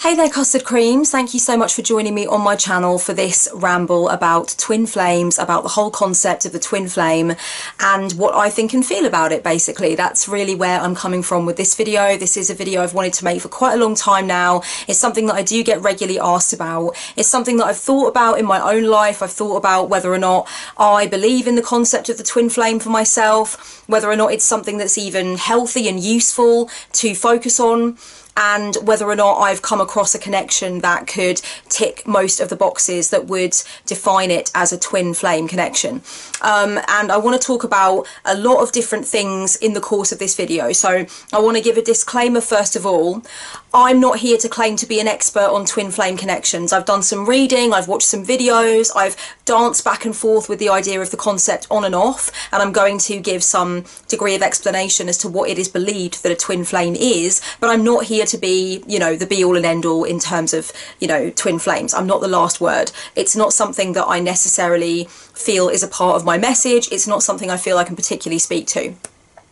Hey there custard creams, thank you so much for joining me on my channel for this ramble about twin flames, about the whole concept of the twin flame and what I think and feel about it basically. That's really where I'm coming from with this video. This is a video I've wanted to make for quite a long time now. It's something that I do get regularly asked about. It's something that I've thought about in my own life. I've thought about whether or not I believe in the concept of the twin flame for myself, whether or not it's something that's even healthy and useful to focus on, and whether or not I've come across a connection that could tick most of the boxes that would define it as a twin flame connection. And I want to talk about a lot of different things in the course of this video. So I want to give a disclaimer first of all. I'm not here to claim to be an expert on twin flame connections. I've done some reading, I've watched some videos, I've danced back and forth with the idea of the concept on and off, and I'm going to give some degree of explanation as to what it is believed that a twin flame is, but I'm not here to be, you know, the be all and end all in terms of, you know, twin flames. I'm not the last word. It's not something that I necessarily feel is a part of my message. It's not something I feel I can particularly speak to.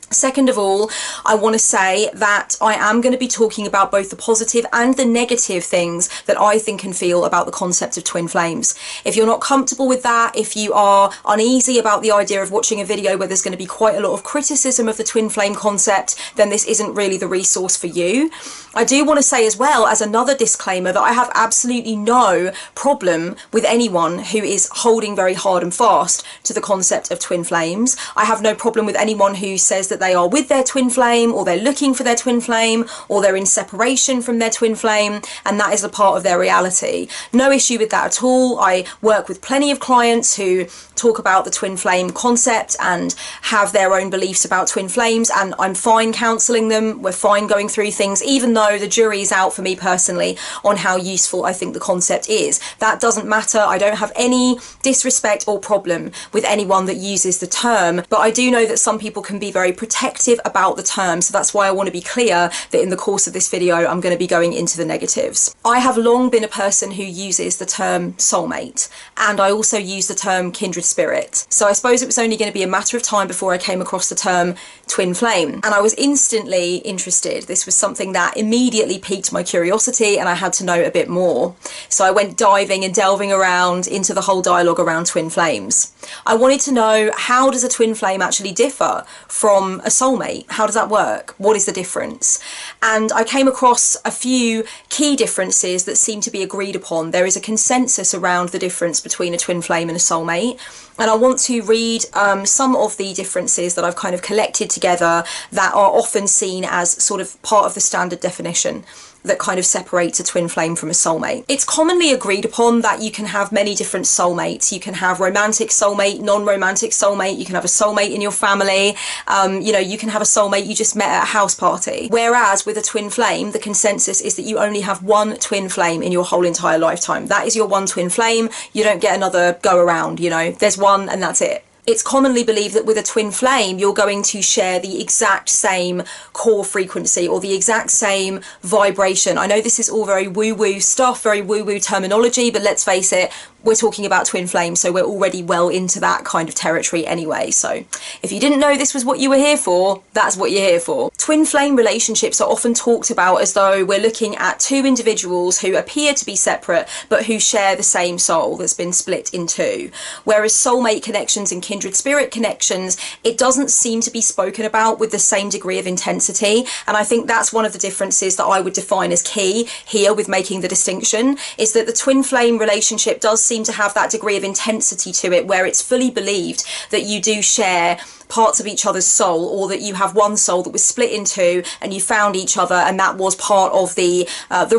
Second of all, I want to say that I am going to be talking about both the positive and the negative things that I think and feel about the concept of twin flames. If you're not comfortable with that, if you are uneasy about the idea of watching a video where there's going to be quite a lot of criticism of the twin flame concept, then this isn't really the resource for you. I do want to say as well, as another disclaimer, that I have absolutely no problem with anyone who is holding very hard and fast to the concept of twin flames. I have no problem with anyone who says that they are with their twin flame, or they're looking for their twin flame, or they're in separation from their twin flame, and that is a part of their reality. No issue with that at all. I work with plenty of clients who talk about the twin flame concept and have their own beliefs about twin flames, and I'm fine counselling them. We're fine going through things, even though the jury's out for me personally on how useful I think the concept is. That doesn't matter. I don't have any disrespect or problem with anyone that uses the term, but I do know that some people can be very protective about the term, so that's why I want to be clear that in the course of this video I'm going to be going into the negatives. I have long been a person who uses the term soulmate, and I also use the term kindred spirit, so I suppose it was only going to be a matter of time before I came across the term twin flame, and I was instantly interested. This was something that immediately piqued my curiosity, and I had to know a bit more, so I went diving and delving around into the whole dialogue around twin flames. I wanted to know, how does a twin flame actually differ from a soulmate? How does that work? What is the difference? And I came across a few key differences that seem to be agreed upon. There is a consensus around the difference between a twin flame and a soulmate, and I want to read some of the differences that I've kind of collected together that are often seen as sort of part of the standard definition that kind of separates a twin flame from a soulmate. It's commonly agreed upon that you can have many different soulmates. You can have romantic soulmate, non-romantic soulmate, you can have a soulmate in your family, you know, you can have a soulmate you just met at a house party. Whereas with a twin flame, the consensus is that you only have one twin flame in your whole entire lifetime. That is your one twin flame. You don't get another go around, you know, there's one and that's it. It's commonly believed that with a twin flame, you're going to share the exact same core frequency or the exact same vibration. I know this is all very woo-woo stuff, very woo-woo terminology, but let's face it, we're talking about twin flames, so we're already well into that kind of territory anyway. So if you didn't know this was what you were here for, that's what you're here for. Twin flame relationships are often talked about as though we're looking at two individuals who appear to be separate, but who share the same soul that's been split in two. Whereas soulmate connections and kindred spirit connections, it doesn't seem to be spoken about with the same degree of intensity. And I think that's one of the differences that I would define as key here with making the distinction, is that the twin flame relationship does seem to have that degree of intensity to it, where it's fully believed that you do share parts of each other's soul, or that you have one soul that was split in two and you found each other, and that was part of the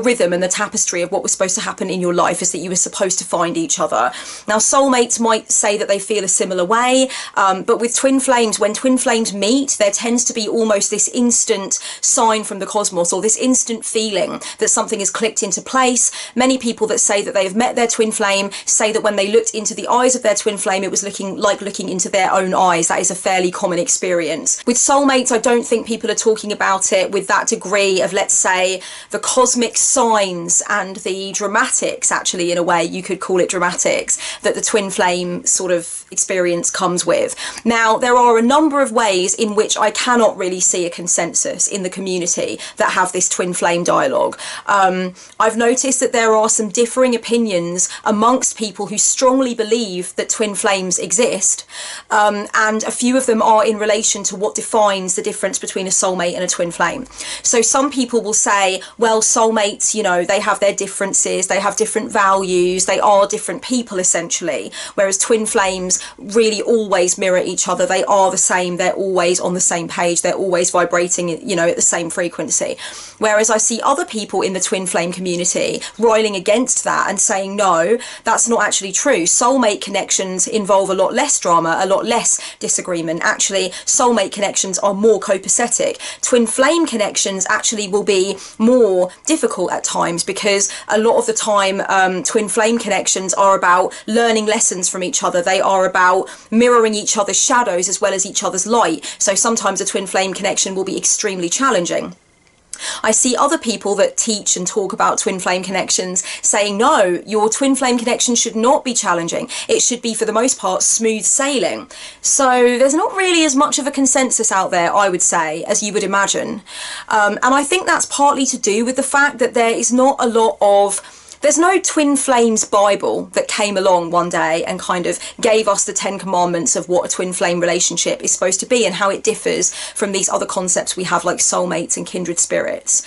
rhythm and the tapestry of what was supposed to happen in your life, is that you were supposed to find each other. Now soulmates might say that they feel a similar way, but with twin flames, when twin flames meet, there tends to be almost this instant sign from the cosmos, or this instant feeling that something is clicked into place. Many people that say that they have met their twin flame say that when they looked into the eyes of their twin flame, it was looking into their own eyes. That is a fair fairly common experience. With soulmates, I don't think people are talking about it with that degree of, let's say, the cosmic signs and the dramatics, actually, in a way you could call it dramatics, that the twin flame sort of experience comes with. Now, there are a number of ways in which I cannot really see a consensus in the community that have this twin flame dialogue. I've noticed that there are some differing opinions amongst people who strongly believe that twin flames exist, and a few of them are in relation to what defines the difference between a soulmate and a twin flame. So some people will say, well, soulmates, you know, they have their differences, they have different values, they are different people essentially, whereas twin flames really always mirror each other. They are the same, they're always on the same page, they're always vibrating, you know, at the same frequency. Whereas I see other people in the twin flame community roiling against that and saying, no, that's not actually true. Soulmate connections involve a lot less drama, a lot less disagreement. Actually, soulmate connections are more copacetic. Twin flame connections actually will be more difficult at times, because a lot of the time twin flame connections are about learning lessons from each other. They are about mirroring each other's shadows as well as each other's light. So sometimes a twin flame connection will be extremely challenging. I see other people that teach and talk about twin flame connections saying, no, your twin flame connection should not be challenging. It should be, for the most part, smooth sailing. So there's not really as much of a consensus out there, I would say, as you would imagine. And I think that's partly to do with the fact that there is not a lot of... There's no twin flames Bible that came along one day and kind of gave us the 10 commandments of what a twin flame relationship is supposed to be and how it differs from these other concepts we have like soulmates and kindred spirits.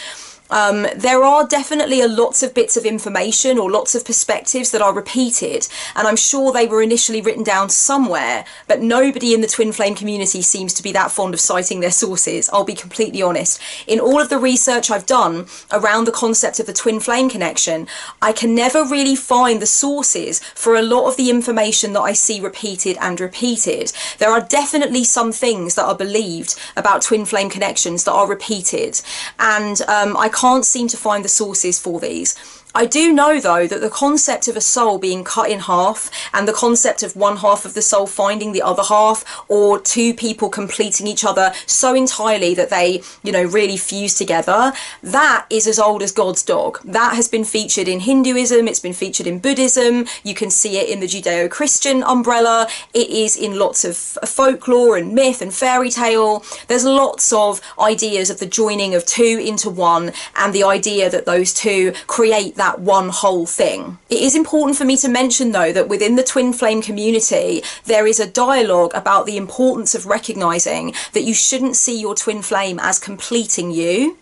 There are definitely lots of bits of information or lots of perspectives that are repeated, and I'm sure they were initially written down somewhere, but nobody in the twin flame community seems to be that fond of citing their sources. I'll be completely honest. In all of the research I've done around the concept of the twin flame connection, I can never really find the sources for a lot of the information that I see repeated and repeated. There are definitely some things that are believed about twin flame connections that are repeated, and I can't seem to find the sources for these. I do know, though, that the concept of a soul being cut in half and the concept of one half of the soul finding the other half, or two people completing each other so entirely that they, you know, really fuse together, that is as old as God's dog. That has been featured in Hinduism, it's been featured in Buddhism, you can see it in the Judeo-Christian umbrella, it is in lots of folklore and myth and fairy tale. There's lots of ideas of the joining of two into one and the idea that those two create that one whole thing. It is important for me to mention, though, that within the twin flame community there is a dialogue about the importance of recognizing that you shouldn't see your twin flame as completing you.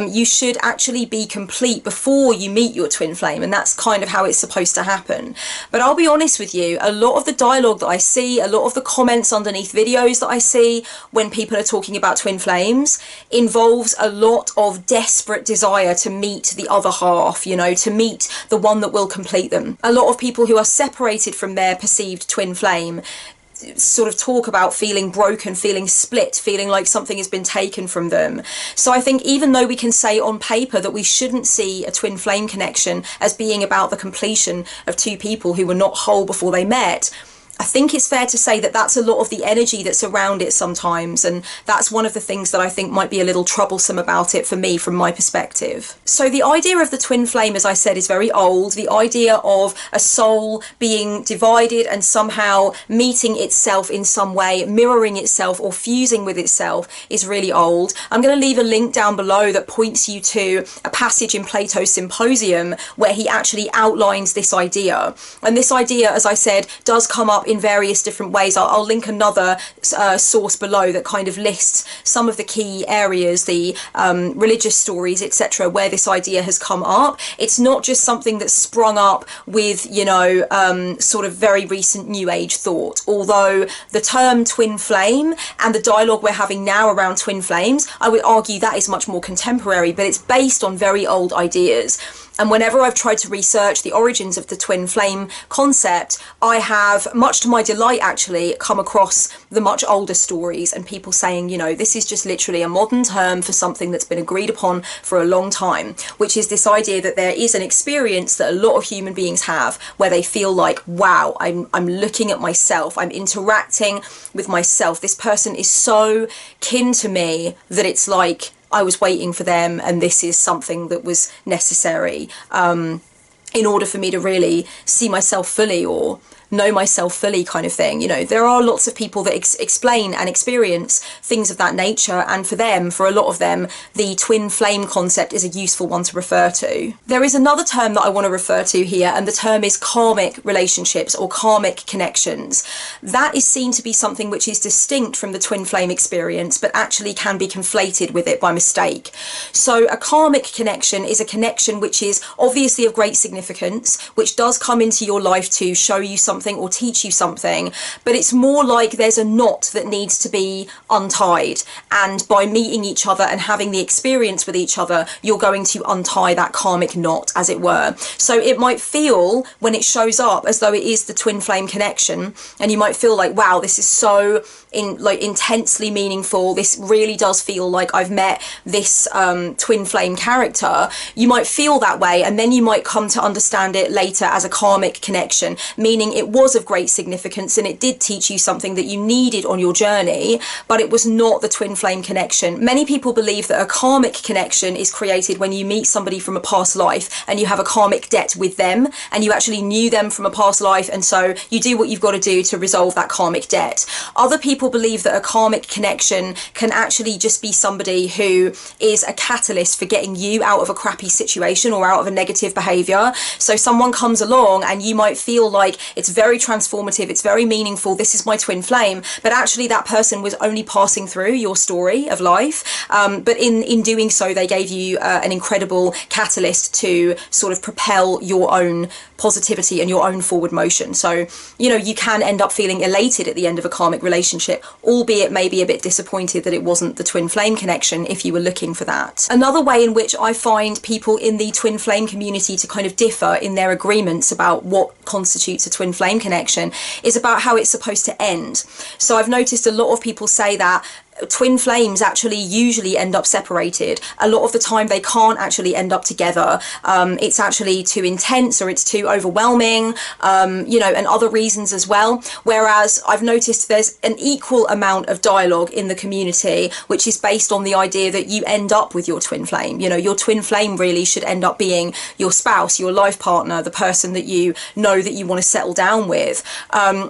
You should actually be complete before you meet your twin flame, and that's kind of how it's supposed to happen. But I'll be honest with you, a lot of the dialogue that I see, a lot of the comments underneath videos that I see when people are talking about twin flames involves a lot of desperate desire to meet the other half, you know, to meet the one that will complete them. A lot of people who are separated from their perceived twin flame sort of talk about feeling broken, feeling split, feeling like something has been taken from them. So I think even though we can say on paper that we shouldn't see a twin flame connection as being about the completion of two people who were not whole before they met, I think it's fair to say that that's a lot of the energy that's around it sometimes, and that's one of the things that I think might be a little troublesome about it for me from my perspective. So the idea of the twin flame, as I said, is very old. The idea of a soul being divided and somehow meeting itself in some way, mirroring itself or fusing with itself, is really old. I'm going to leave a link down below that points you to a passage in Plato's Symposium where he actually outlines this idea. And this idea, as I said, does come up in various different ways. I'll link another source below that kind of lists some of the key areas, the religious stories, etc., where this idea has come up. It's not just something that's sprung up with, you know, sort of very recent New Age thought, although the term twin flame and the dialogue we're having now around twin flames, I would argue that is much more contemporary, but it's based on very old ideas. And whenever I've tried to research the origins of the twin flame concept, I have, much to my delight actually, come across the much older stories and people saying, you know, this is just literally a modern term for something that's been agreed upon for a long time, which is this idea that there is an experience that a lot of human beings have where they feel like, wow, I'm looking at myself, I'm interacting with myself. This person is so kin to me that it's like I was waiting for them, and this is something that was necessary in order for me to really see myself fully or know myself fully, kind of thing. You know, there are lots of people that explain and experience things of that nature, and for them, for a lot of them, the twin flame concept is a useful one to refer to. There is another term that I want to refer to here, and the term is karmic relationships or karmic connections. That is seen to be something which is distinct from the twin flame experience, but actually can be conflated with it by mistake. So a karmic connection is a connection which is obviously of great significance, which does come into your life to show you something or teach you something, but it's more like there's a knot that needs to be untied, and by meeting each other and having the experience with each other, you're going to untie that karmic knot, as it were. So it might feel, when it shows up, as though it is the twin flame connection, and you might feel like, wow, this is so intensely meaningful, this really does feel like I've met this twin flame character. You might feel that way, and then you might come to understand it later as a karmic connection, meaning it was of great significance and it did teach you something that you needed on your journey, but it was not the twin flame connection. Many people believe that a karmic connection is created when you meet somebody from a past life and you have a karmic debt with them, and you actually knew them from a past life, and so you do what you've got to do to resolve that karmic debt. Other people believe that a karmic connection can actually just be somebody who is a catalyst for getting you out of a crappy situation or out of a negative behavior. So someone comes along and you might feel like it's very transformative, it's very meaningful, this is my twin flame, but actually that person was only passing through your story of life, but in doing so they gave you an incredible catalyst to sort of propel your own positivity and your own forward motion. So, you know, you can end up feeling elated at the end of a karmic relationship, albeit maybe a bit disappointed that it wasn't the twin flame connection if you were looking for that. Another way in which I find people in the twin flame community to kind of differ in their agreements about what constitutes a twin flame connection is about how it's supposed to end. So I've noticed a lot of people say that twin flames actually usually end up separated. A lot of the time they can't actually end up together. It's actually too intense or it's too overwhelming, you know, and other reasons as well. Whereas I've noticed there's an equal amount of dialogue in the community, which is based on the idea that you end up with your twin flame. You know, your twin flame really should end up being your spouse, your life partner, the person that you know that you want to settle down with.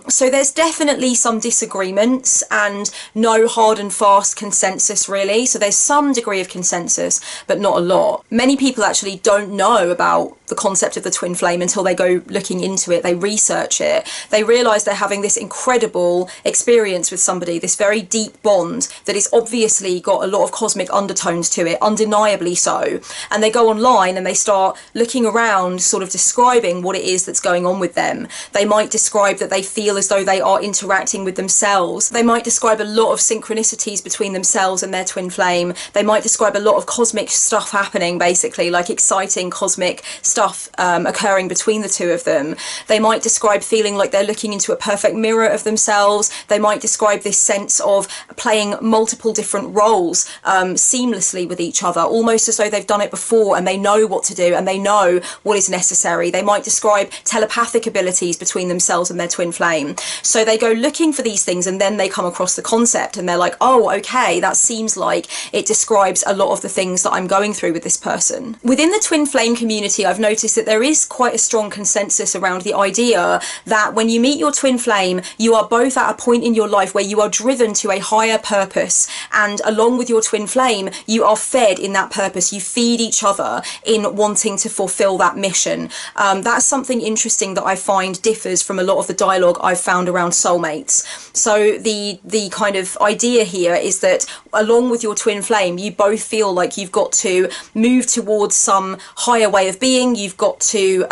So there's definitely some disagreements and no hard and fast consensus really. So there's some degree of consensus, but not a lot. Many people actually don't know about the concept of the twin flame until they go looking into it, they research it, they realize they're having this incredible experience with somebody, this very deep bond that is obviously got a lot of cosmic undertones to it, undeniably so, and they go online and they start looking around, sort of describing what it is that's going on with them. They might describe that they feel as though they are interacting with themselves. They might describe a lot of synchronicities between themselves and their twin flame. They might describe a lot of cosmic stuff happening, basically, like exciting cosmic stuff occurring between the two of them. They might describe feeling like they're looking into a perfect mirror of themselves. They might describe this sense of playing multiple different roles seamlessly with each other, almost as though they've done it before and they know what to do and they know what is necessary. They might describe telepathic abilities between themselves and their twin flame. So they go looking for these things and then they come across the concept and they're like, oh, okay, that seems like it describes a lot of the things that I'm going through with this person. Within the twin flame community, I've noticed that there is quite a strong consensus around the idea that when you meet your twin flame, you are both at a point in your life where you are driven to a higher purpose, and along with your twin flame, you are fed in that purpose. You feed each other in wanting to fulfill that mission. That's something interesting that I find differs from a lot of the dialogue I've found around soulmates. So the kind of idea here here is that along with your twin flame, you both feel like you've got to move towards some higher way of being. You've got to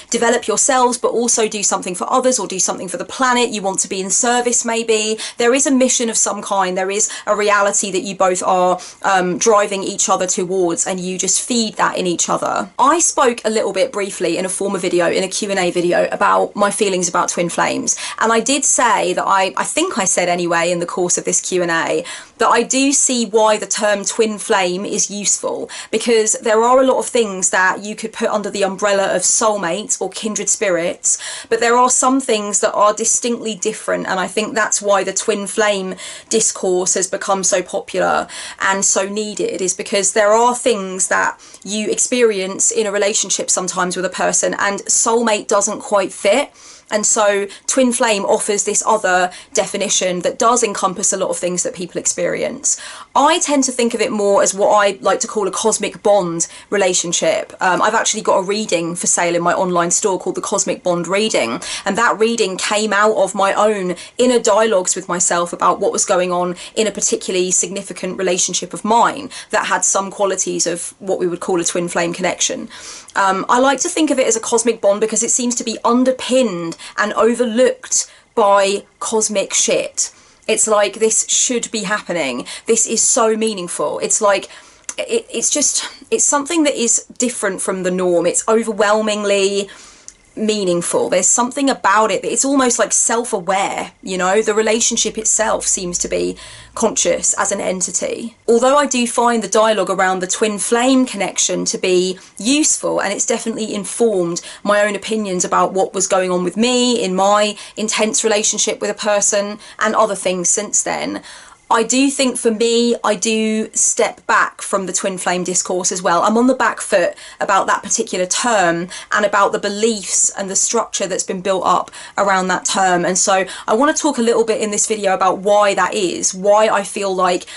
develop yourselves, but also do something for others or do something for the planet. You want to be in service, maybe. There is a mission of some kind. There is a reality that you both are driving each other towards, and you just feed that in each other. I spoke a little bit briefly in a former video, in a Q&A video, about my feelings about twin flames, and I did say that I think I said anyway in the course of this Q&A that I do see why the term twin flame is useful, because there are a lot of things that you could put under the umbrella of soulmates or kindred spirits, but there are some things that are distinctly different, and I think that's why the twin flame discourse has become so popular and so needed, is because there are things that you experience in a relationship sometimes with a person and soulmate doesn't quite fit. And so twin flame offers this other definition that does encompass a lot of things that people experience. I tend to think of it more as what I like to call a cosmic bond relationship. I've actually got a reading for sale in my online store called the Cosmic Bond Reading, and that reading came out of my own inner dialogues with myself about what was going on in a particularly significant relationship of mine that had some qualities of what we would call a twin flame connection. I like to think of it as a cosmic bond because it seems to be underpinned and overlooked by cosmic shit. It's like, this should be happening. This is so meaningful. It's like, it's something that is different from the norm. It's overwhelmingly meaningful. There's something about it that it's almost like self-aware, you know. The relationship itself seems to be conscious as an entity. Although I do find the dialogue around the twin flame connection to be useful, and it's definitely informed my own opinions about what was going on with me in my intense relationship with a person and other things since then, I do think for me, I do step back from the twin flame discourse as well. I'm on the back foot about that particular term and about the beliefs and the structure that's been built up around that term. And so I want to talk a little bit in this video about why that is, why I feel like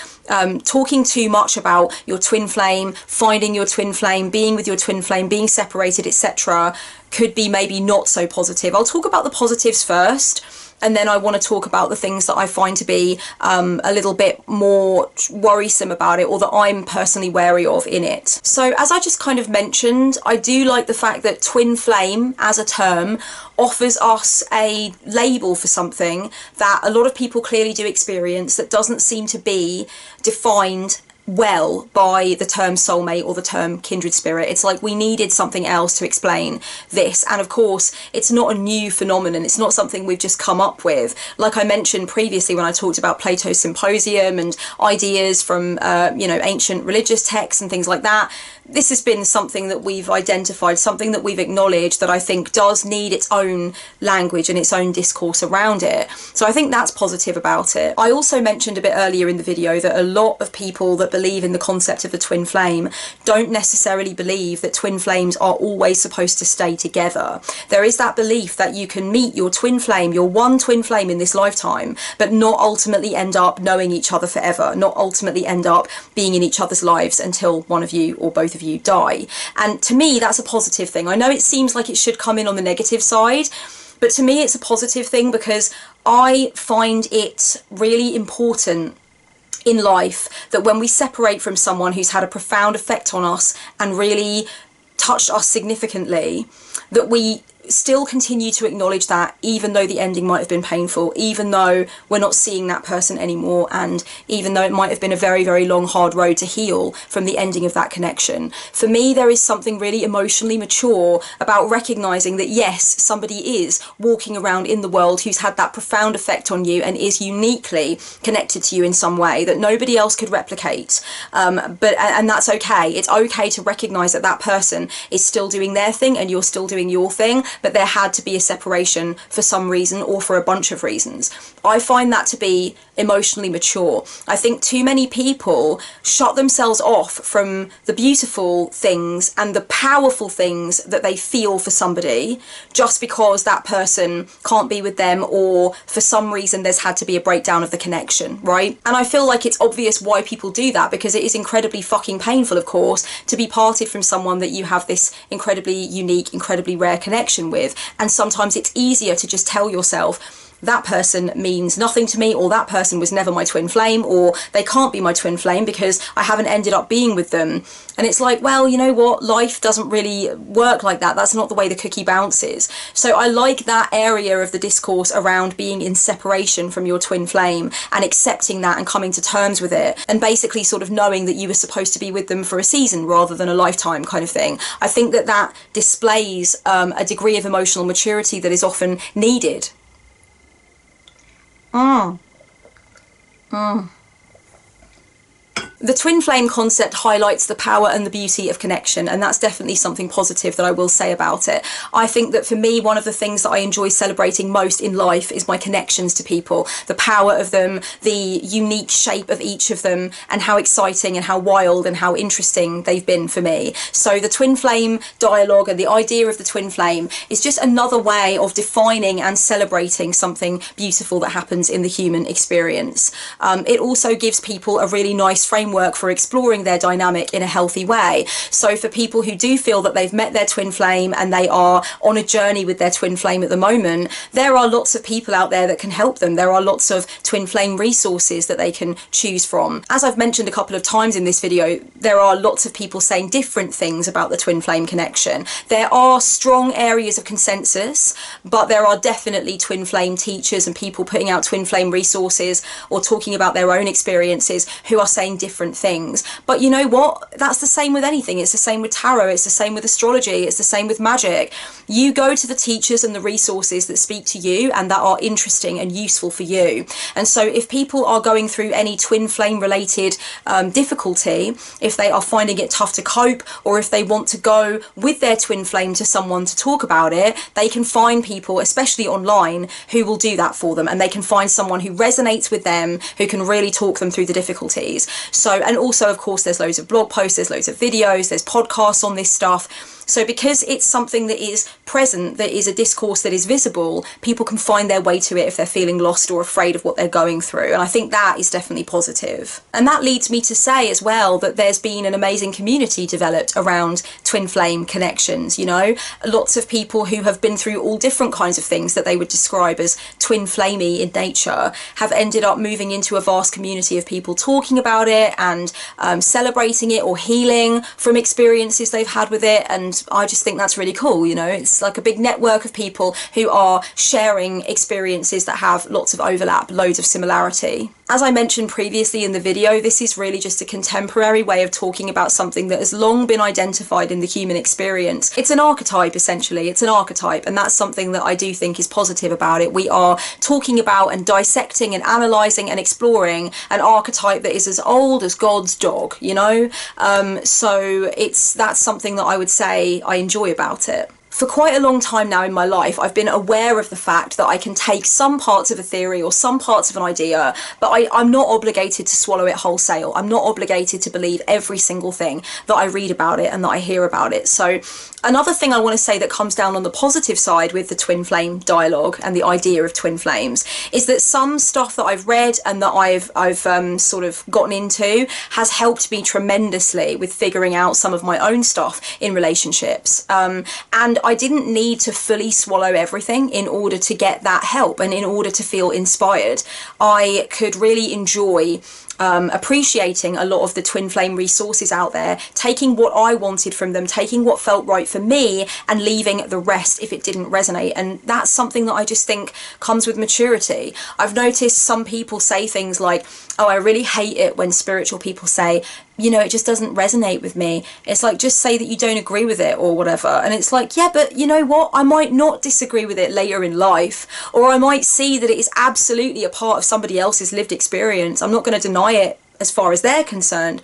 talking too much about your twin flame, finding your twin flame, being with your twin flame, being separated, etc., could be maybe not so positive. I'll talk about the positives first, and then I want to talk about the things that I find to be a little bit more worrisome about it, or that I'm personally wary of in it. So as I just kind of mentioned, I do like the fact that twin flame as a term offers us a label for something that a lot of people clearly do experience that doesn't seem to be defined well by the term soulmate or the term kindred spirit. It's like we needed something else to explain this, and of course it's not a new phenomenon. It's not something we've just come up with. Like I mentioned previously when I talked about Plato's Symposium and ideas from you know, ancient religious texts and things like that, this has been something that we've identified, something that we've acknowledged, that I think does need its own language and its own discourse around it. So I think that's positive about it. I also mentioned a bit earlier in the video that a lot of people that believe in the concept of the twin flame don't necessarily believe that twin flames are always supposed to stay together. There is that belief that you can meet your twin flame, your one twin flame in this lifetime, but not ultimately end up knowing each other forever, not ultimately end up being in each other's lives until one of you or both of you die. And to me, that's a positive thing. I know it seems like it should come in on the negative side, but to me it's a positive thing because I find it really important in life that when we separate from someone who's had a profound effect on us and really touched us significantly, that we still continue to acknowledge that, even though the ending might have been painful, even though we're not seeing that person anymore, and even though it might have been a very, very long, hard road to heal from the ending of that connection. For me, there is something really emotionally mature about recognizing that yes, somebody is walking around in the world who's had that profound effect on you and is uniquely connected to you in some way that nobody else could replicate. And that's okay. It's okay to recognize that that person is still doing their thing and you're still doing your thing, but there had to be a separation for some reason or for a bunch of reasons. I find that to be emotionally mature. I think too many people shut themselves off from the beautiful things and the powerful things that they feel for somebody just because that person can't be with them, or for some reason there's had to be a breakdown of the connection, right? And I feel like it's obvious why people do that, because it is incredibly fucking painful, of course, to be parted from someone that you have this incredibly unique, incredibly rare connection with. And sometimes it's easier to just tell yourself, that person means nothing to me, or that person was never my twin flame, or they can't be my twin flame because I haven't ended up being with them. And it's like, well, you know what, life doesn't really work like that. That's not the way the cookie bounces. So I like that area of the discourse around being in separation from your twin flame and accepting that and coming to terms with it, and basically sort of knowing that you were supposed to be with them for a season rather than a lifetime kind of thing. I think that that displays a degree of emotional maturity that is often needed. The twin flame concept highlights the power and the beauty of connection, and that's definitely something positive that I will say about it. I think that for me, one of the things that I enjoy celebrating most in life is my connections to people, the power of them, the unique shape of each of them, and how exciting and how wild and how interesting they've been for me. So the twin flame dialogue and the idea of the twin flame is just another way of defining and celebrating something beautiful that happens in the human experience. It also gives people a really nice framework for exploring their dynamic in a healthy way. So for people who do feel that they've met their twin flame and they are on a journey with their twin flame at the moment, there are lots of people out there that can help them. There are lots of twin flame resources that they can choose from. As I've mentioned a couple of times in this video, there are lots of people saying different things about the twin flame connection. There are strong areas of consensus, but there are definitely twin flame teachers and people putting out twin flame resources or talking about their own experiences who are saying different things. But you know what? That's the same with anything. It's the same with tarot. It's the same with astrology. It's the same with magic. You go to the teachers and the resources that speak to you and that are interesting and useful for you. And so if people are going through any twin flame related difficulty, if they are finding it tough to cope, or if they want to go with their twin flame to someone to talk about it, they can find people, especially online, who will do that for them, and they can find someone who resonates with them, who can really talk them through the difficulties. So, and also, of course, there's loads of blog posts, there's loads of videos, there's podcasts on this stuff. So because it's something that is present, that is a discourse that is visible, people can find their way to it if they're feeling lost or afraid of what they're going through. And I think that is definitely positive. And that leads me to say as well that there's been an amazing community developed around twin flame connections, you know, lots of people who have been through all different kinds of things that they would describe as twin flamey in nature have ended up moving into a vast community of people talking about it and celebrating it or healing from experiences they've had with it. And I just think that's really cool, you know. It's like a big network of people who are sharing experiences that have lots of overlap, loads of similarity. As I mentioned previously in the video, this is really just a contemporary way of talking about something that has long been identified in the human experience. It's an archetype, essentially. It's an archetype, and that's something that I do think is positive about it. We are talking about and dissecting and analysing and exploring an archetype that is as old as God's dog, you know? So that's something that I would say I enjoy about it. For quite a long time now in my life, I've been aware of the fact that I can take some parts of a theory or some parts of an idea, but I'm not obligated to swallow it wholesale. I'm not obligated to believe every single thing that I read about it and that I hear about it. So another thing I want to say that comes down on the positive side with the twin flame dialogue and the idea of twin flames is that some stuff that I've read and that I've sort of gotten into has helped me tremendously with figuring out some of my own stuff in relationships. And I didn't need to fully swallow everything in order to get that help and in order to feel inspired. I could really enjoy appreciating a lot of the twin flame resources out there, taking what I wanted from them, taking what felt right for me, and leaving the rest if it didn't resonate. And that's something that I just think comes with maturity. I've noticed some people say things like, oh, I really hate it when spiritual people say, you know, it just doesn't resonate with me. It's like, just say that you don't agree with it or whatever. And it's like, yeah, but you know what? I might not disagree with it later in life, or I might see that it is absolutely a part of somebody else's lived experience. I'm not going to deny it as far as they're concerned,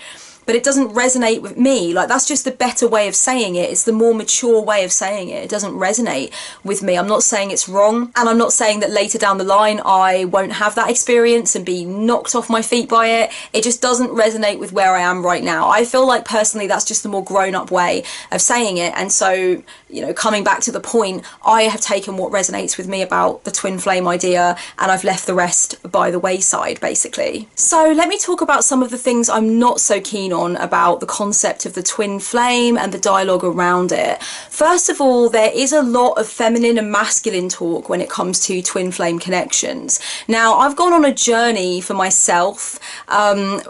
but it doesn't resonate with me. Like, that's just the better way of saying it. It's the more mature way of saying it. It doesn't resonate with me. I'm not saying it's wrong, and I'm not saying that later down the line I won't have that experience and be knocked off my feet by it. It just doesn't resonate with where I am right now. I feel like personally that's just the more grown-up way of saying it. And so, you know, coming back to the point, I have taken what resonates with me about the twin flame idea and I've left the rest by the wayside, basically. So let me talk about some of the things I'm not so keen on about the concept of the twin flame and the dialogue around it. First of all, there is a lot of feminine and masculine talk when it comes to twin flame connections. Now, I've gone on a journey for myself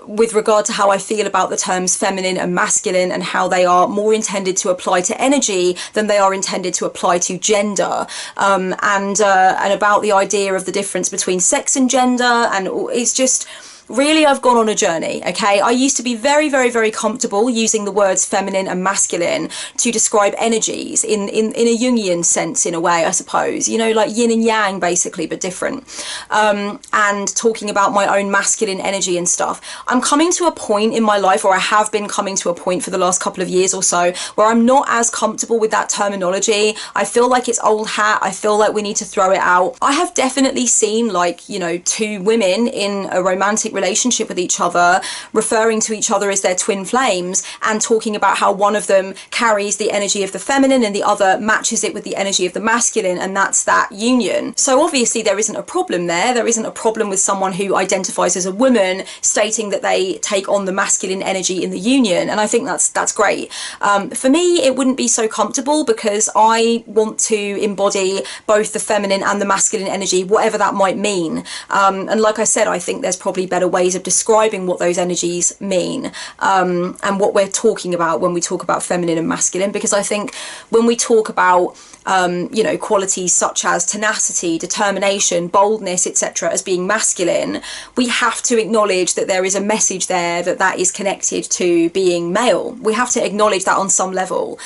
with regard to how I feel about the terms feminine and masculine, and how they are more intended to apply to energy than they are intended to apply to gender, and about the idea of the difference between sex and gender, and it's just really, I've gone on a journey, okay? I used to be very, very, very comfortable using the words feminine and masculine to describe energies in a Jungian sense, in a way, I suppose, you know, like yin and yang, basically, but different. And talking about my own masculine energy and stuff. I'm coming to a point in my life, or I have been coming to a point for the last couple of years or so, where I'm not as comfortable with that terminology. I feel like it's old hat. I feel like we need to throw it out. I have definitely seen, like, you know, two women in a romantic relationship with each other referring to each other as their twin flames, and talking about how one of them carries the energy of the feminine and the other matches it with the energy of the masculine, and that's that union. So obviously there isn't a problem there. There isn't a problem with someone who identifies as a woman stating that they take on the masculine energy in the union, and I think that's great. For me, it wouldn't be so comfortable, because I want to embody both the feminine and the masculine energy, whatever that might mean. And like I said, I think there's probably better ways of describing what those energies mean, and what we're talking about when we talk about feminine and masculine, because I think when we talk about you know, qualities such as tenacity, determination, boldness, etc. as being masculine, we have to acknowledge that there is a message there that is connected to being male. We have to acknowledge that on some level.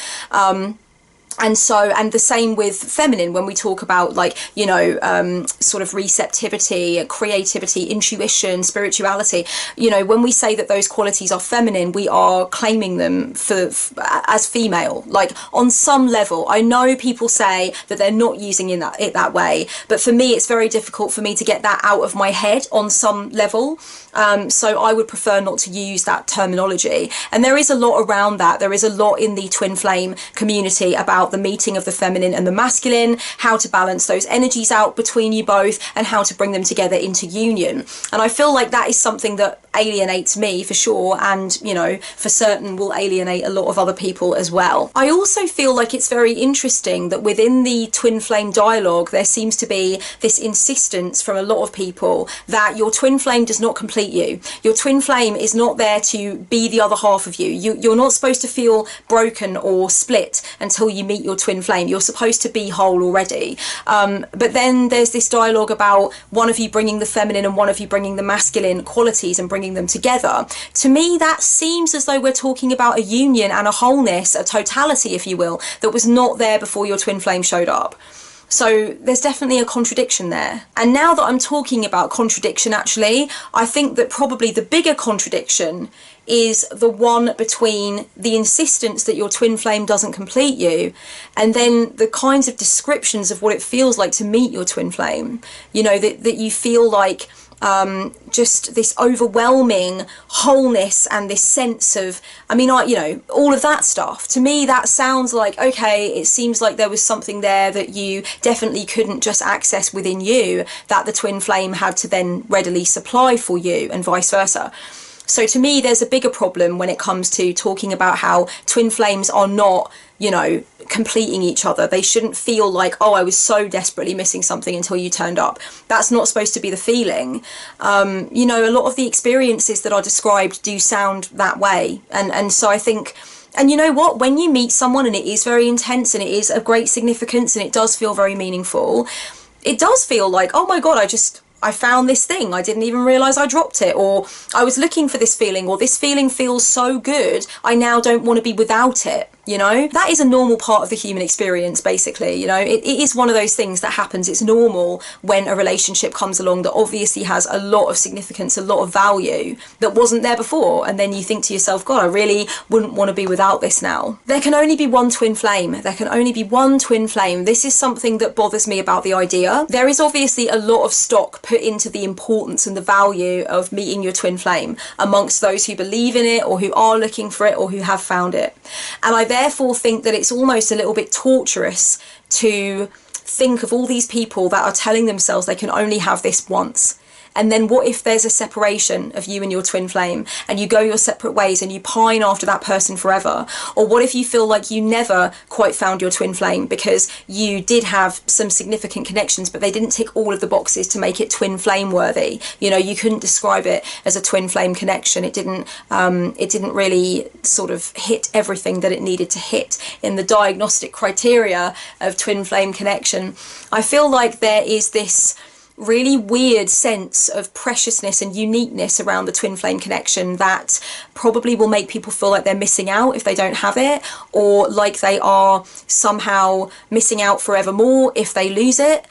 And the same with feminine, when we talk about, like, you know, sort of receptivity, creativity, intuition, spirituality, you know, when we say that those qualities are feminine, we are claiming them as female, like, on some level. I know people say that they're not using it that way, but for me, it's very difficult for me to get that out of my head on some level. So I would prefer not to use that terminology. And there is a lot around that. There is a lot in the twin flame community about the meeting of the feminine and the masculine, how to balance those energies out between you both, and how to bring them together into union. And I feel like that is something that alienates me for sure, and, you know, for certain will alienate a lot of other people as well. I also feel like it's very interesting that within the twin flame dialogue, there seems to be this insistence from a lot of people that your twin flame does not complete you. Your twin flame is not there to be the other half of you. You're not supposed to feel broken or split until you meet your twin flame. You're supposed to be whole already. But then there's this dialogue about one of you bringing the feminine and one of you bringing the masculine qualities and bringing them together. To me, that seems as though we're talking about a union and a wholeness, a totality, if you will, that was not there before your twin flame showed up. So there's definitely a contradiction there. And now that I'm talking about contradiction, actually, I think that probably the bigger contradiction is the one between the insistence that your twin flame doesn't complete you, and then the kinds of descriptions of what it feels like to meet your twin flame. You know, that you feel like just this overwhelming wholeness and this sense of, I mean, you know, all of that stuff. To me, that sounds like, okay, it seems like there was something there that you definitely couldn't just access within you, that the twin flame had to then readily supply for you, and vice versa. So to me, there's a bigger problem when it comes to talking about how twin flames are not, you know, completing each other. They shouldn't feel like, oh, I was so desperately missing something until you turned up. That's not supposed to be the feeling. You know, a lot of the experiences that are described do sound that way. And so I think, and you know what, when you meet someone and it is very intense and it is of great significance and it does feel very meaningful, it does feel like, oh my God, I found this thing, I didn't even realise I dropped it, or I was looking for this feeling, or this feeling feels so good, I now don't want to be without it. You know, that is a normal part of the human experience, basically. You know, it is one of those things that happens. It's normal when a relationship comes along that obviously has a lot of significance, a lot of value that wasn't there before. And then you think to yourself, God, I really wouldn't want to be without this now. There can only be one twin flame. There can only be one twin flame. This is something that bothers me about the idea. There is obviously a lot of stock put into the importance and the value of meeting your twin flame amongst those who believe in it, or who are looking for it, or who have found it. And I therefore think that it's almost a little bit torturous to think of all these people that are telling themselves they can only have this once. And then what if there's a separation of you and your twin flame, and you go your separate ways and you pine after that person forever? Or what if you feel like you never quite found your twin flame because you did have some significant connections, but they didn't tick all of the boxes to make it twin flame worthy? You know, you couldn't describe it as a twin flame connection. It didn't really sort of hit everything that it needed to hit in the diagnostic criteria of twin flame connection. I feel like there is this really weird sense of preciousness and uniqueness around the twin flame connection that probably will make people feel like they're missing out if they don't have it, or like they are somehow missing out forevermore if they lose it.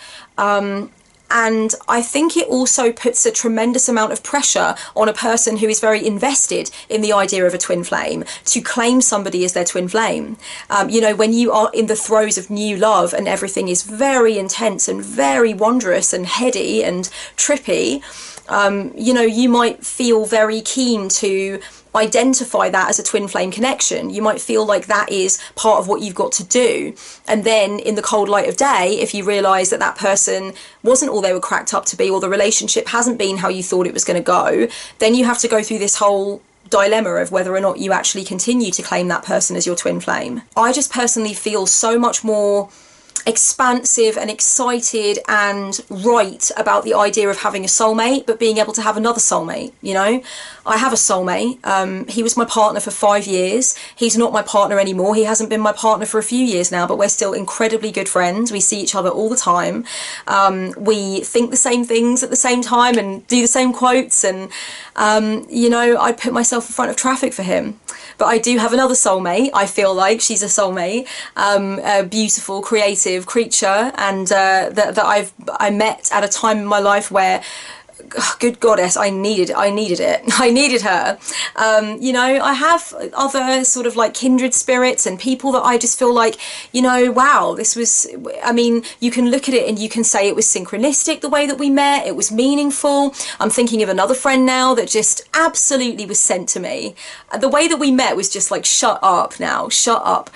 And I think it also puts a tremendous amount of pressure on a person who is very invested in the idea of a twin flame to claim somebody as their twin flame. You know, when you are in the throes of new love and everything is very intense and very wondrous and heady and trippy, you know, you might feel very keen to identify that as a twin flame connection. You might feel like that is part of what you've got to do. And then in the cold light of day, if you realise that that person wasn't all they were cracked up to be, or the relationship hasn't been how you thought it was going to go, then you have to go through this whole dilemma of whether or not you actually continue to claim that person as your twin flame. I just personally feel so much more expansive and excited and right about the idea of having a soulmate, but being able to have another soulmate. You know, I have a soulmate. He was my partner for 5 years. He's not my partner anymore. He hasn't been my partner for a few years now, but we're still incredibly good friends. We see each other all the time. We think the same things at the same time and do the same quotes, and you know, I'd put myself in front of traffic for him. But I do have another soulmate. I feel like she's a soulmate, a beautiful, creative creature, and that I met at a time in my life where, good goddess, I needed it. I needed her. You know, I have other sort of like kindred spirits and people that I just feel like, you know, wow, this was, I mean, you can look at it and you can say it was synchronistic the way that we met. It was meaningful. I'm thinking of another friend now that just absolutely was sent to me. The way that we met was just like, shut up now, shut up.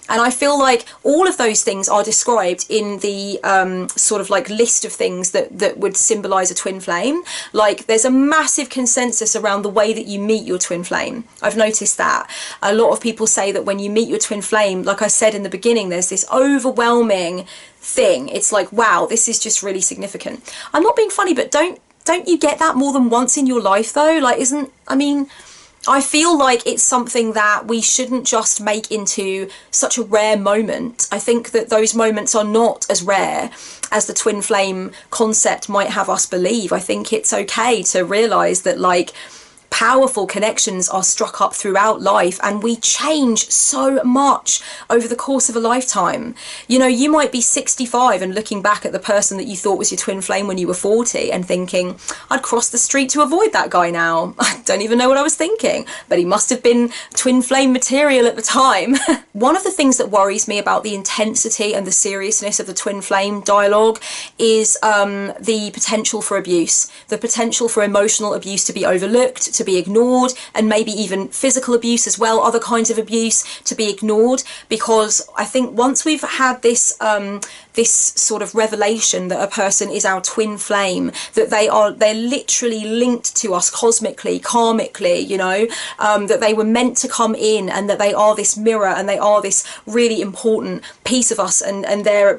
And I feel like all of those things are described in the sort of like list of things that would symbolise a twin flame. Like there's a massive consensus around the way that you meet your twin flame. I've noticed that. A lot of people say that when you meet your twin flame, like I said in the beginning, there's this overwhelming thing. It's like, wow, this is just really significant. I'm not being funny, but don't you get that more than once in your life though? Like I feel like it's something that we shouldn't just make into such a rare moment. I think that those moments are not as rare as the twin flame concept might have us believe. I think it's okay to realise that like powerful connections are struck up throughout life, and we change so much over the course of a lifetime. You know, you might be 65 and looking back at the person that you thought was your twin flame when you were 40 and thinking, I'd cross the street to avoid that guy now. I don't even know what I was thinking, but he must have been twin flame material at the time. One of the things that worries me about the intensity and the seriousness of the twin flame dialogue is the potential for abuse, the potential for emotional abuse to be overlooked, to be ignored, and maybe even physical abuse as well, other kinds of abuse to be ignored, because I think once we've had this this sort of revelation that a person is our twin flame, that they're literally linked to us cosmically, karmically, you know, that they were meant to come in, and that they are this mirror and they are this really important piece of us, and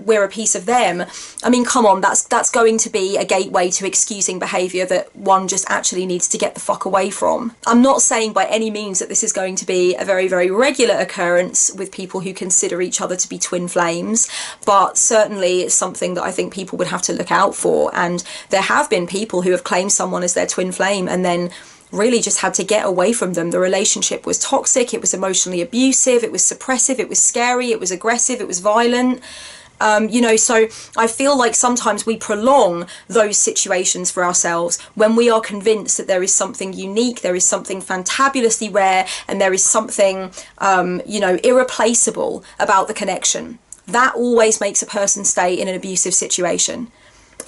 we're a piece of them. I mean, come on, that's going to be a gateway to excusing behaviour that one just actually needs to get the fuck away from. I'm not saying by any means that this is going to be a very, very regular occurrence with people who consider each other to be twin flames, but certainly it's something that I think people would have to look out for. And there have been people who have claimed someone as their twin flame and then really just had to get away from them. The relationship was toxic, it was emotionally abusive, it was suppressive, it was scary, it was aggressive, it was violent. You know, so I feel like sometimes we prolong those situations for ourselves when we are convinced that there is something unique, there is something fantabulously rare, and there is something, you know, irreplaceable about the connection. That always makes a person stay in an abusive situation.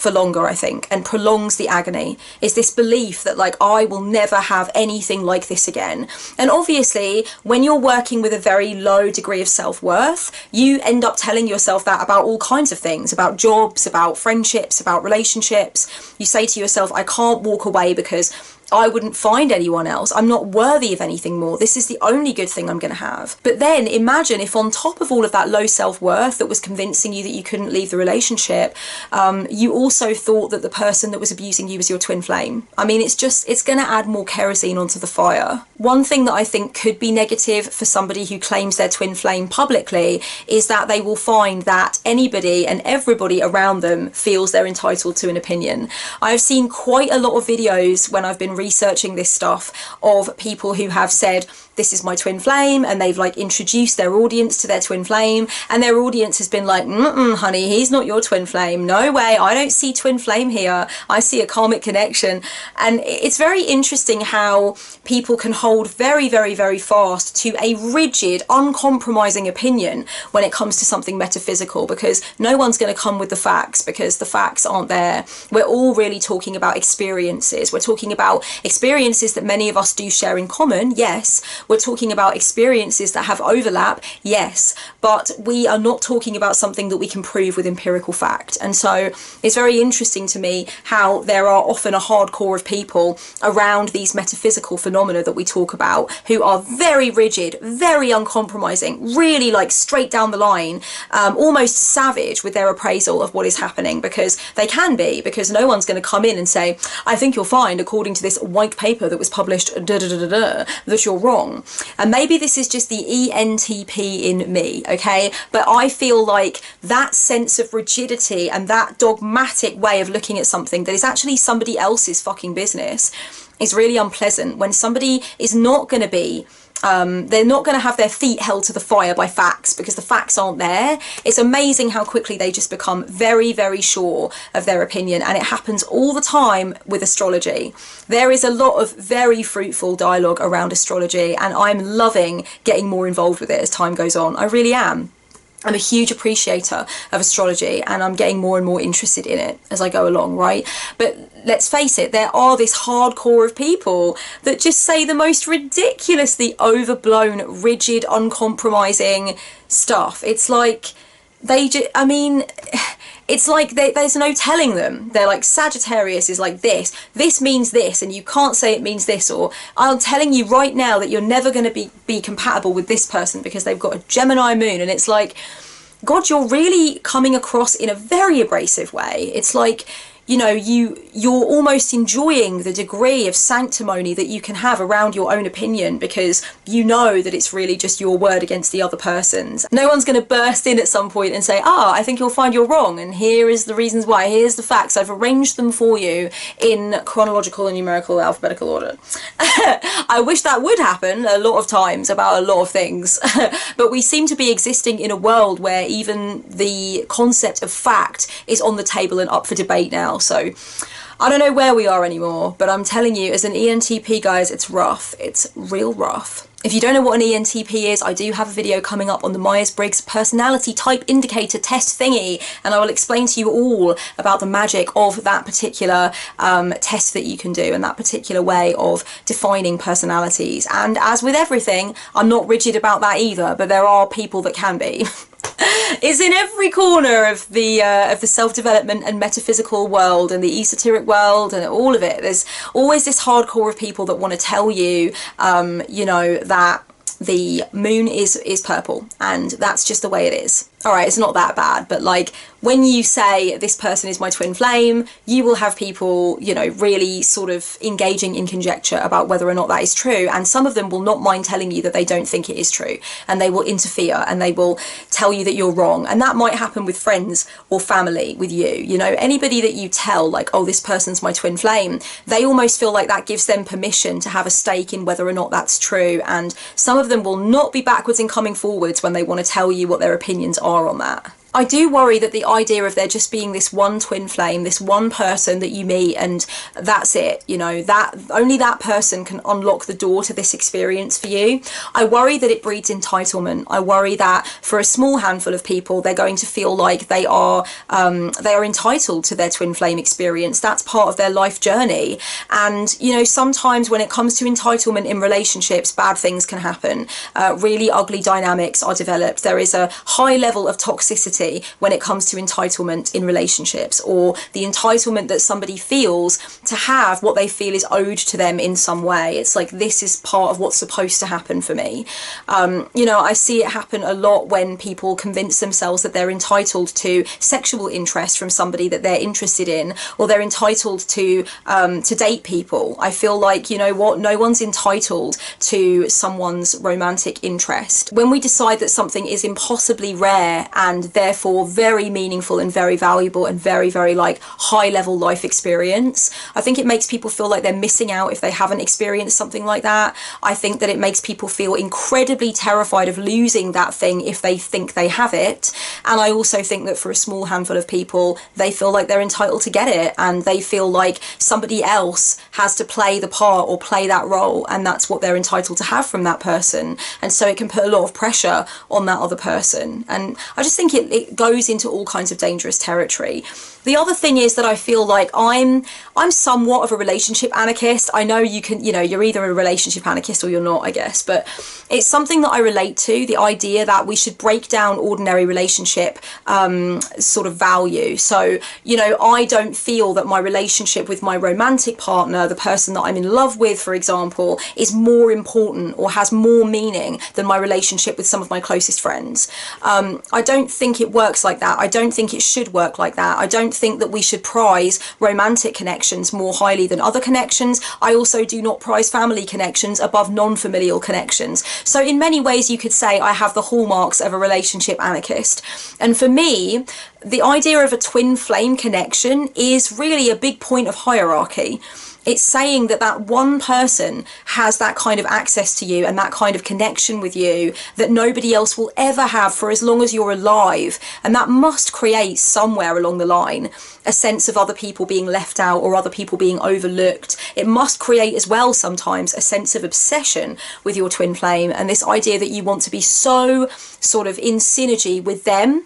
for longer, I think, and prolongs the agony, is this belief that like I will never have anything like this again. And obviously when you're working with a very low degree of self-worth, you end up telling yourself that about all kinds of things, about jobs, about friendships, about relationships. You say to yourself, I can't walk away because I wouldn't find anyone else. I'm not worthy of anything more. This is the only good thing I'm going to have. But then imagine if on top of all of that low self-worth that was convincing you that you couldn't leave the relationship, you also thought that the person that was abusing you was your twin flame. I mean, it's going to add more kerosene onto the fire. One thing that I think could be negative for somebody who claims their twin flame publicly is that they will find that anybody and everybody around them feels they're entitled to an opinion. I've seen quite a lot of videos when I've been researching this stuff of people who have said, this is my twin flame, and they've like introduced their audience to their twin flame, and their audience has been like, honey, he's not your twin flame. No way, I don't see twin flame here. I see a karmic connection. And it's very interesting how people can hold very, very, very fast to a rigid, uncompromising opinion when it comes to something metaphysical, because no one's going to come with the facts, because the facts aren't there. We're all really talking about experiences. We're talking about experiences that many of us do share in common, yes. We're talking about experiences that have overlap, yes, but we are not talking about something that we can prove with empirical fact. And so it's very interesting to me how there are often a hardcore of people around these metaphysical phenomena that we talk about who are very rigid, very uncompromising, really like straight down the line, almost savage with their appraisal of what is happening, because they can be, because no one's going to come in and say, I think you'll find, according to this white paper that was published, that you're wrong. And maybe this is just the ENTP in me, okay? But I feel like that sense of rigidity and that dogmatic way of looking at something that is actually somebody else's fucking business is really unpleasant. When somebody is not going to be they're not going to have their feet held to the fire by facts, because the facts aren't there. It's amazing how quickly they just become very, very sure of their opinion, and it happens all the time with astrology. There is a lot of very fruitful dialogue around astrology, and I'm loving getting more involved with it as time goes on. I really am. I'm a huge appreciator of astrology, and I'm getting more and more interested in it as I go along, right? But let's face it, there are this hardcore of people that just say the most ridiculously overblown, rigid, uncompromising stuff. It's like it's like there's no telling them. They're like, Sagittarius is like this means this, and you can't say it means this, or I'm telling you right now that you're never going to be compatible with this person because they've got a Gemini moon. And it's like, God, you're really coming across in a very abrasive way. It's like, you know, you're almost enjoying the degree of sanctimony that you can have around your own opinion, because you know that it's really just your word against the other person's. No one's going to burst in at some point and say, I think you'll find you're wrong, and here is the reasons why, here's the facts, I've arranged them for you in chronological and numerical alphabetical order. I wish that would happen a lot of times about a lot of things, but we seem to be existing in a world where even the concept of fact is on the table and up for debate now. So I don't know where we are anymore, but I'm telling you, as an ENTP, guys, it's rough. It's real rough. If you don't know what an ENTP is, I do have a video coming up on the Myers-Briggs personality type indicator test thingy, and I will explain to you all about the magic of that particular test that you can do, and that particular way of defining personalities. And as with everything, I'm not rigid about that either, but there are people that can be. It's in every corner of the self-development and metaphysical world and the esoteric world and all of it. There's always this hardcore of people that want to tell you, you know, that the moon is purple, and that's just the way it is. All right, it's not that bad, but like when you say this person is my twin flame, you will have people, you know, really sort of engaging in conjecture about whether or not that is true. And some of them will not mind telling you that they don't think it is true, and they will interfere and they will tell you that you're wrong. And that might happen with friends or family with you. You know, anybody that you tell like, oh, this person's my twin flame, they almost feel like that gives them permission to have a stake in whether or not that's true. And some of them will not be backwards in coming forwards when they want to tell you what their opinions are on that. I do worry that the idea of there just being this one twin flame, this one person that you meet and that's it, you know, that only that person can unlock the door to this experience for you. I worry that it breeds entitlement. I worry that for a small handful of people, they're going to feel like they are entitled to their twin flame experience. That's part of their life journey. And, you know, sometimes when it comes to entitlement in relationships, bad things can happen. Really ugly dynamics are developed. There is a high level of toxicity when it comes to entitlement in relationships, or the entitlement that somebody feels to have what they feel is owed to them in some way. It's like, this is part of what's supposed to happen for me. You know, I see it happen a lot when people convince themselves that they're entitled to sexual interest from somebody that they're interested in, or they're entitled to date people. I feel like, you know what, no one's entitled to someone's romantic interest. When we decide that something is impossibly rare and therefore very meaningful and very valuable and very, very like high level life experience, I think it makes people feel like they're missing out if they haven't experienced something like that. I think that it makes people feel incredibly terrified of losing that thing if they think they have it. And I also think that for a small handful of people, they feel like they're entitled to get it, and they feel like somebody else has to play the part or play that role, and that's what they're entitled to have from that person. And so it can put a lot of pressure on that other person. And I just think it goes into all kinds of dangerous territory. The other thing is that I feel like I'm somewhat of a relationship anarchist. I know you can, you know, you're either a relationship anarchist or you're not, I guess, but it's something that I relate to, the idea that we should break down ordinary relationship sort of value. So, you know, I don't feel that my relationship with my romantic partner, the person that I'm in love with, for example, is more important or has more meaning than my relationship with some of my closest friends. I don't think it works like that. I don't think it should work like that. I don't think that we should prize romantic connections more highly than other connections. I also do not prize family connections above non-familial connections. So in many ways you could say I have the hallmarks of a relationship anarchist. And for me, the idea of a twin flame connection is really a big point of hierarchy. It's saying that that one person has that kind of access to you and that kind of connection with you that nobody else will ever have for as long as you're alive. And that must create somewhere along the line a sense of other people being left out or other people being overlooked. It must create as well sometimes a sense of obsession with your twin flame, and this idea that you want to be so sort of in synergy with them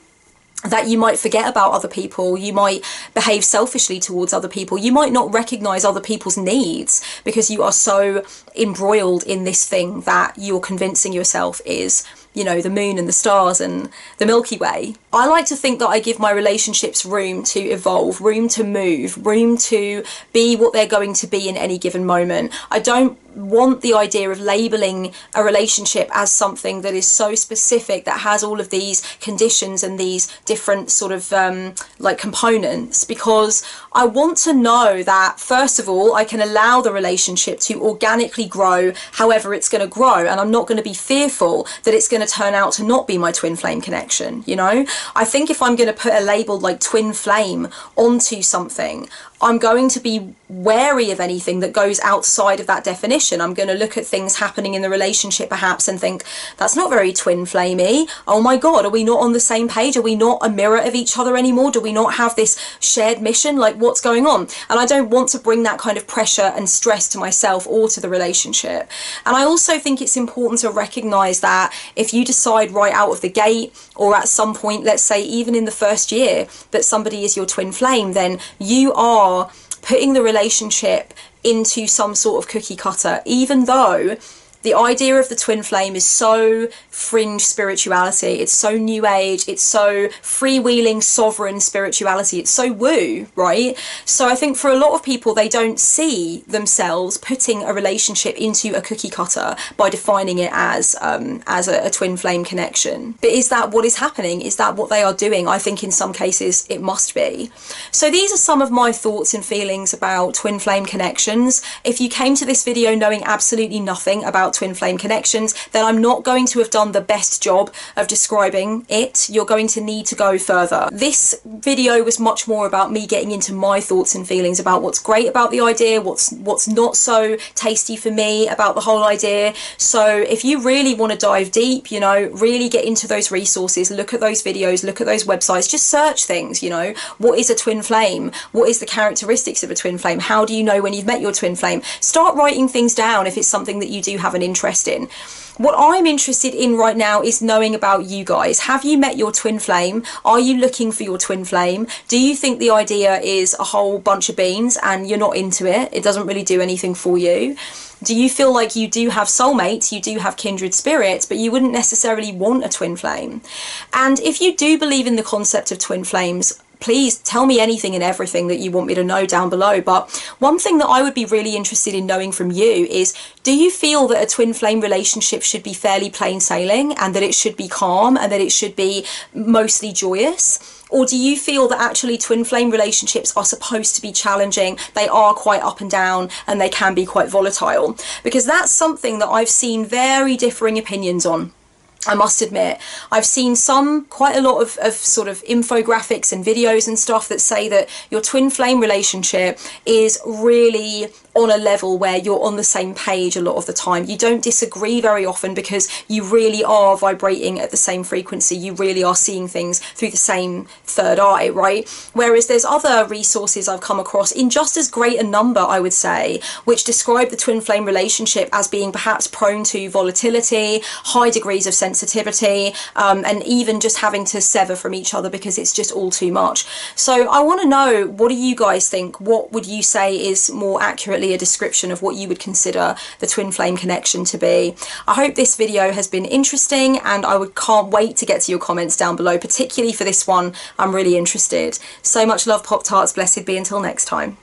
that you might forget about other people, you might behave selfishly towards other people, you might not recognize other people's needs because you are so embroiled in this thing that you're convincing yourself is, you know, the moon and the stars and the Milky Way. I like to think that I give my relationships room to evolve, room to move, room to be what they're going to be in any given moment. I don't want the idea of labeling a relationship as something that is so specific, that has all of these conditions and these different sort of like components, because I want to know that first of all I can allow the relationship to organically grow however it's going to grow, and I'm not going to be fearful that it's going to turn out to not be my twin flame connection. You know, I think if I'm going to put a label like twin flame onto something, I'm going to be wary of anything that goes outside of that definition. I'm going to look at things happening in the relationship perhaps and think, that's not very twin flamey. Oh my God, are we not on the same page? Are we not a mirror of each other anymore? Do we not have this shared mission? Like, what's going on? And I don't want to bring that kind of pressure and stress to myself or to the relationship. And I also think it's important to recognize that if you decide right out of the gate, or at some point, let's say even in the first year, that somebody is your twin flame, then you are putting the relationship into some sort of cookie cutter, even though the idea of the twin flame is so fringe spirituality, it's so new age, it's so freewheeling sovereign spirituality, it's so woo, right? So I think for a lot of people, they don't see themselves putting a relationship into a cookie cutter by defining it as a twin flame connection. But is that what is happening? Is that what they are doing? I think in some cases it must be. So these are some of my thoughts and feelings about twin flame connections. If you came to this video knowing absolutely nothing about about twin flame connections, then I'm not going to have done the best job of describing it. You're going to need to go further. This video was much more about me getting into my thoughts and feelings about what's great about the idea, what's not so tasty for me about the whole idea. So if you really want to dive deep, you know, really get into those resources, look at those videos, look at those websites, just search things, you know, what is a twin flame? What is the characteristics of a twin flame? How do you know when you've met your twin flame? Start writing things down if it's something that you do have an interest in. What I'm interested in right now is knowing about you guys. Have you met your twin flame? Are you looking for your twin flame? Do you think the idea is a whole bunch of beans and you're not into it? It doesn't really do anything for you? Do you feel like you do have soulmates, you do have kindred spirits, but you wouldn't necessarily want a twin flame? And if you do believe in the concept of twin flames, please tell me anything and everything that you want me to know down below. But one thing that I would be really interested in knowing from you is, do you feel that a twin flame relationship should be fairly plain sailing and that it should be calm and that it should be mostly joyous? Or do you feel that actually twin flame relationships are supposed to be challenging? They are quite up and down and they can be quite volatile? Because that's something that I've seen very differing opinions on. I must admit, I've seen quite a lot of sort of infographics and videos and stuff that say that your twin flame relationship is really on a level where you're on the same page a lot of the time. You don't disagree very often because you really are vibrating at the same frequency. You really are seeing things through the same third eye, right? Whereas there's other resources I've come across in just as great a number, I would say, which describe the twin flame relationship as being perhaps prone to volatility, high degrees of sensitivity, and even just having to sever from each other because it's just all too much. So I want to know, what do you guys think? What would you say is more accurately a description of what you would consider the twin flame connection to be? I hope this video has been interesting, and I can't wait to get to your comments down below, particularly for this one. I'm really interested. So much love, Pop-Tarts. Blessed be until next time.